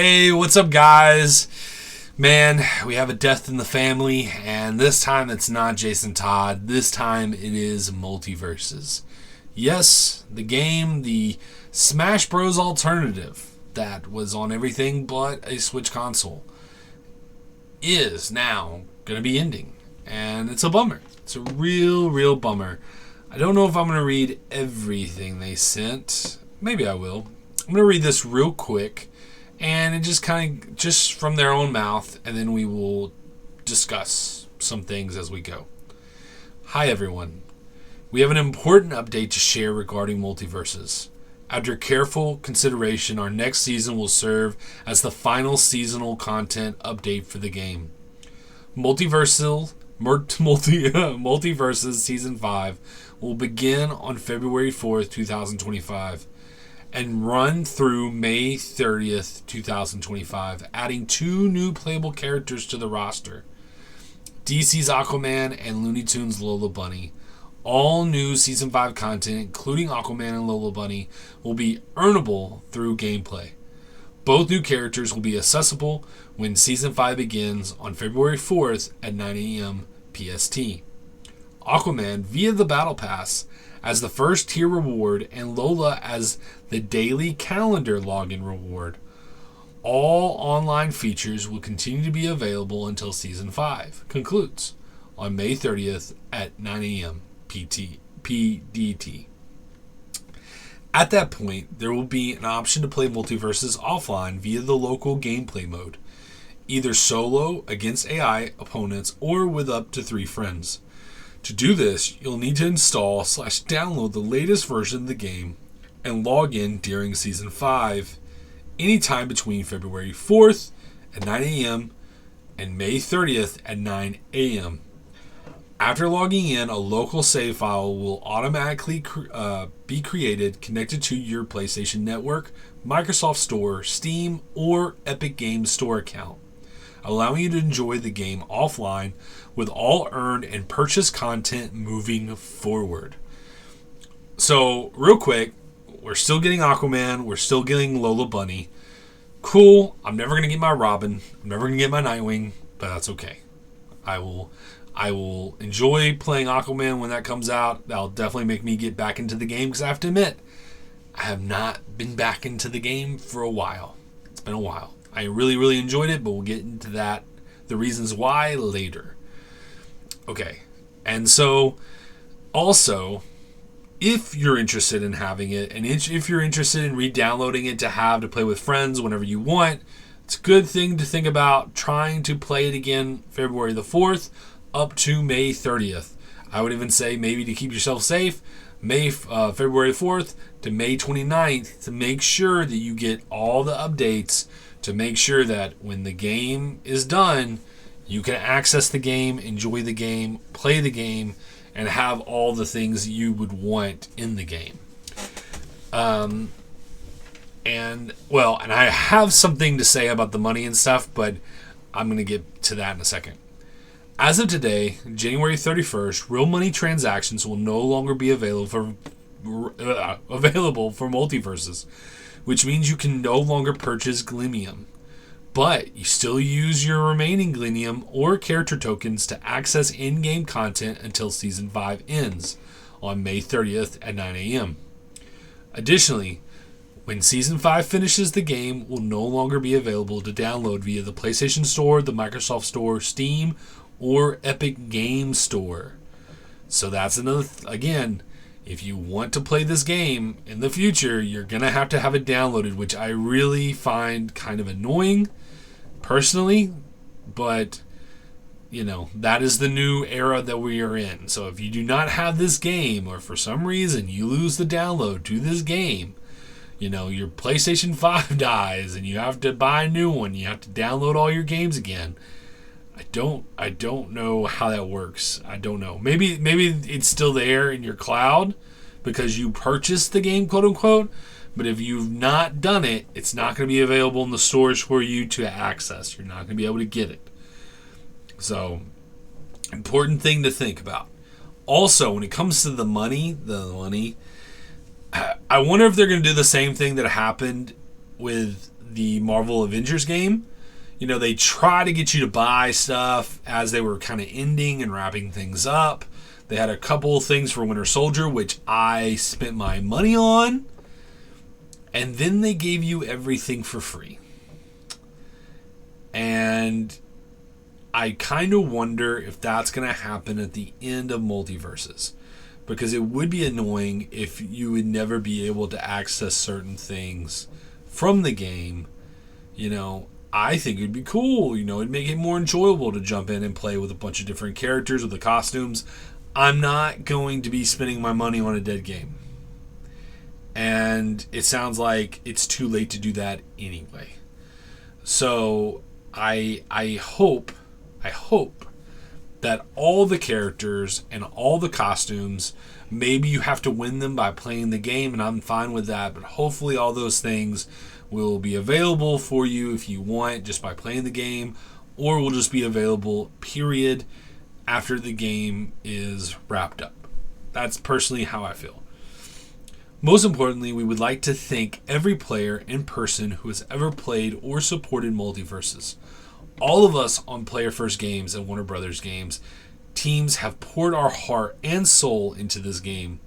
Hey, what's up, guys? Man, we have a death in the family, and this time it's not Jason Todd. This time it is Multiverses. Yes, the game, the Smash Bros. Alternative that was on everything but a Switch console, is now going to be ending. And it's a bummer. It's a real bummer. I don't know if I'm going to read everything they sent. Maybe I will. I'm going to read this real quick, and it just from their own mouth, and then we will discuss some things as we go. Hi, everyone. We have an important update to share regarding Multiverses. After careful consideration, our next season will serve as the final seasonal content update for the game. Multiverses Season 5 will begin on February 4th, 2025, and run through May 30th, 2025, adding 2 new playable characters to the roster: DC's Aquaman and Looney Tunes' Lola Bunny. All new Season 5 content, including Aquaman and Lola Bunny, will be earnable through gameplay. Both new characters will be accessible when Season 5 begins on February 4th at 9 a.m. PST. Aquaman via the Battle Pass as the first tier reward, and Lola as the daily calendar login reward. All online features will continue to be available until Season 5 concludes on May 30th at 9 a.m. PDT. At that point, there will be an option to play Multiverses offline via the local gameplay mode, either solo against AI opponents or with up to 3 friends. To do this, you'll need to install/download the latest version of the game and log in during Season 5 anytime between February 4th at 9 a.m. and May 30th at 9 a.m. After logging in, a local save file will automatically be created, connected to your PlayStation Network, Microsoft Store, Steam, or Epic Games Store account, allowing you to enjoy the game offline with all earned and purchased content moving forward. So, real quick, we're still getting Aquaman, we're still getting Lola Bunny. Cool, I'm never going to get my Robin, I'm never going to get my Nightwing, but that's okay. I will enjoy playing Aquaman when that comes out. That'll definitely make me get back into the game, because I have to admit, I have not been back into the game for a while. It's been a while. I really enjoyed it, but we'll get into that, the reasons why, later. Okay, and so, also, if you're interested in having it, and if you're interested in re-downloading it to play with friends whenever you want, it's a good thing to think about trying to play it again February the 4th up to May 30th. I would even say, maybe to keep yourself safe, February 4th to May 29th, to make sure that you get all the updates, to make sure that when the game is done, you can access the game, enjoy the game, play the game, and have all the things you would want in the game. And I have something to say about the money and stuff, but I'm going to get to that in a second. As of today, January 31st, real money transactions will no longer be available for Multiverses, which means you can no longer purchase Glimium. But you still use your remaining Glimium or character tokens to access in-game content until Season 5 ends on May 30th at 9 a.m. Additionally, when Season 5 finishes, the game will no longer be available to download via the PlayStation Store, the Microsoft Store, Steam, or Epic Games Store. So that's another, again, if you want to play this game in the future, you're going to have it downloaded, which I really find kind of annoying, personally, but, that is the new era that we are in. So if you do not have this game, or for some reason you lose the download to this game, your PlayStation 5 dies, and you have to buy a new one, you have to download all your games again. I don't know how that works. I don't know. Maybe it's still there in your cloud because you purchased the game, quote unquote. But if you've not done it, it's not going to be available in the stores for you to access. You're not going to be able to get it. So, important thing to think about. Also, when it comes to the money, I wonder if they're going to do the same thing that happened with the Marvel Avengers game. They try to get you to buy stuff as they were kind of ending and wrapping things up. They had a couple of things for Winter Soldier, which I spent my money on. And then they gave you everything for free. And I kind of wonder if that's going to happen at the end of Multiverses. Because it would be annoying if you would never be able to access certain things from the game. I think it'd be cool. It'd make it more enjoyable to jump in and play with a bunch of different characters with the costumes. I'm not going to be spending my money on a dead game. And it sounds like it's too late to do that anyway. So I hope that all the characters and all the costumes, maybe you have to win them by playing the game, and I'm fine with that, but hopefully all those things will be available for you if you want just by playing the game, or will just be available, period, after the game is wrapped up. That's personally how I feel. Most importantly, we would like to thank every player in person who has ever played or supported Multiverses. All of us on Player First Games and Warner Brothers Games teams have poured our heart and soul into this game.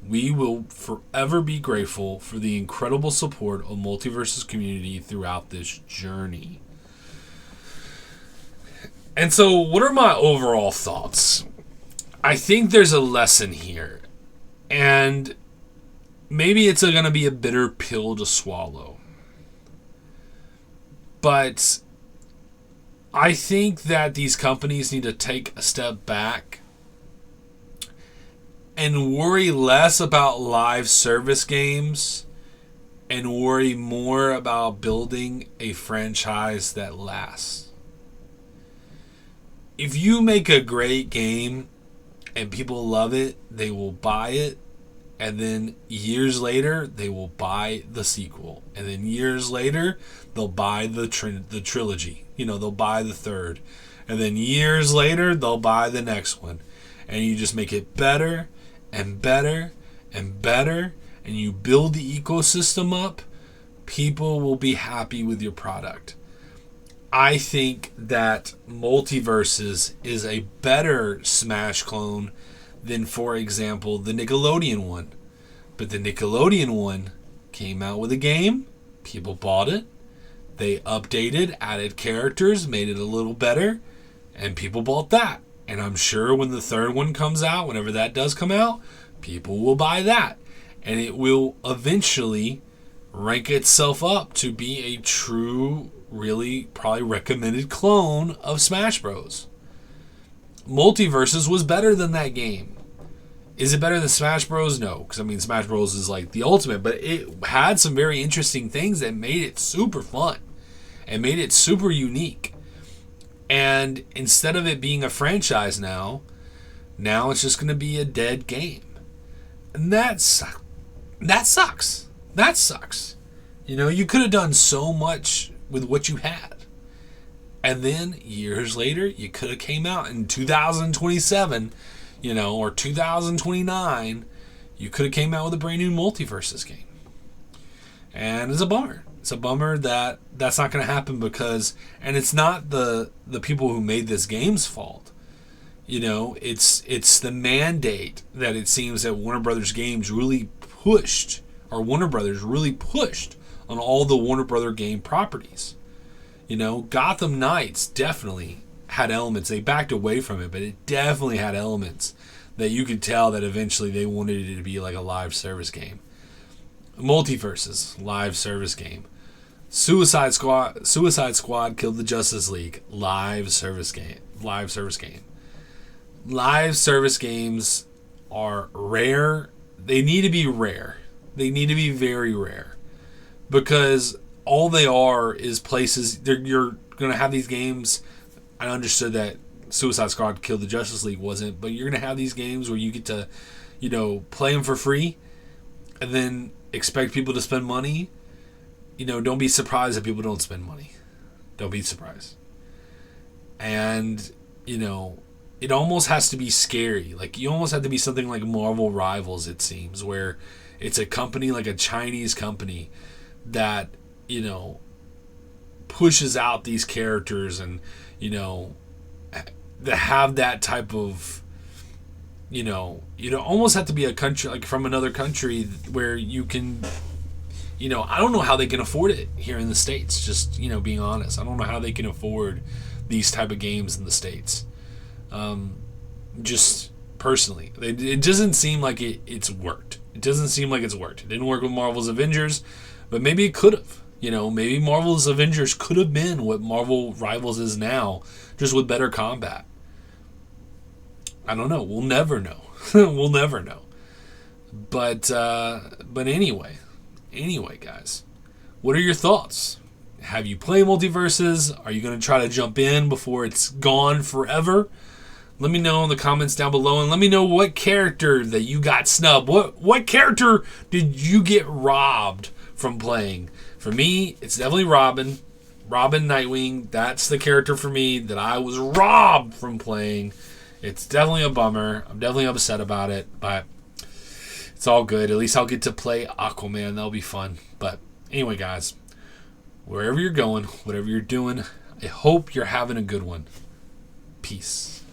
We will forever be grateful for the incredible support of Multiverses community throughout this journey. And so, what are my overall thoughts? I think there's a lesson here. And maybe it's going to be a bitter pill to swallow. But I think that these companies need to take a step back and worry less about live service games and worry more about building a franchise that lasts. If you make a great game and people love it, they will buy it. And then years later, they will buy the sequel. And then years later, they'll buy the trilogy. They'll buy the third. And then years later, they'll buy the next one. And you just make it better and better and better. And you build the ecosystem up. People will be happy with your product. I think that Multiverses is a better Smash clone than, for example, the Nickelodeon one. But the Nickelodeon one came out with a game. People bought it. They updated, added characters, made it a little better. And people bought that. And I'm sure when the third one comes out, whenever that does come out, people will buy that. And it will eventually rank itself up to be a true, really probably recommended clone of Smash Bros. Multiverses was better than that game. Is it better than Smash Bros? No, because Smash Bros is like the ultimate, but it had some very interesting things that made it super fun and made it super unique. And instead of it being a franchise now it's just going to be a dead game. And that sucks. That sucks. You could have done so much with what you had. And then years later, you could have came out in 2027, or 2029, you could have came out with a brand new Multiverses game. And it's a bummer. It's a bummer that that's not going to happen because, and it's not the people who made this game's fault. It's the mandate that it seems that Warner Brothers Games really pushed, or Warner Brothers really pushed on all the Warner Brother game properties. Gotham Knights definitely had elements. They backed away from it, but it definitely had elements that you could tell that eventually they wanted it to be like a live service game. Multiverses, live service game. Suicide Squad Killed the Justice League, live service game. Live service games are rare. They need to be rare. They need to be very rare. Because all they are is places, you're going to have these games. I understood that Suicide Squad Killed the Justice League wasn't, but you're going to have these games where you get to, play them for free and then expect people to spend money. Don't be surprised if people don't spend money. Don't be surprised. And, it almost has to be scary. Like, you almost have to be something like Marvel Rivals, it seems, where it's a company like a Chinese company that, pushes out these characters, and that have that type of, almost have to be a country, like from another country, where you can, I don't know how they can afford it here in the States, just, being honest. I don't know how they can afford these type of games in the States. Just personally, it doesn't seem like it's worked. It doesn't seem like it's worked. It didn't work with Marvel's Avengers, but maybe it could have. Maybe Marvel's Avengers could have been what Marvel Rivals is now, just with better combat. I don't know. We'll never know. We'll never know. But anyway, guys, what are your thoughts? Have you played Multiverses? Are you going to try to jump in before it's gone forever? Let me know in the comments down below, and let me know what character that you got snubbed. What character did you get robbed from playing? For me, it's definitely Robin. Robin Nightwing, that's the character for me that I was robbed from playing. It's definitely a bummer. I'm definitely upset about it, but it's all good. At least I'll get to play Aquaman. That'll be fun. But anyway, guys, wherever you're going, whatever you're doing, I hope you're having a good one. Peace.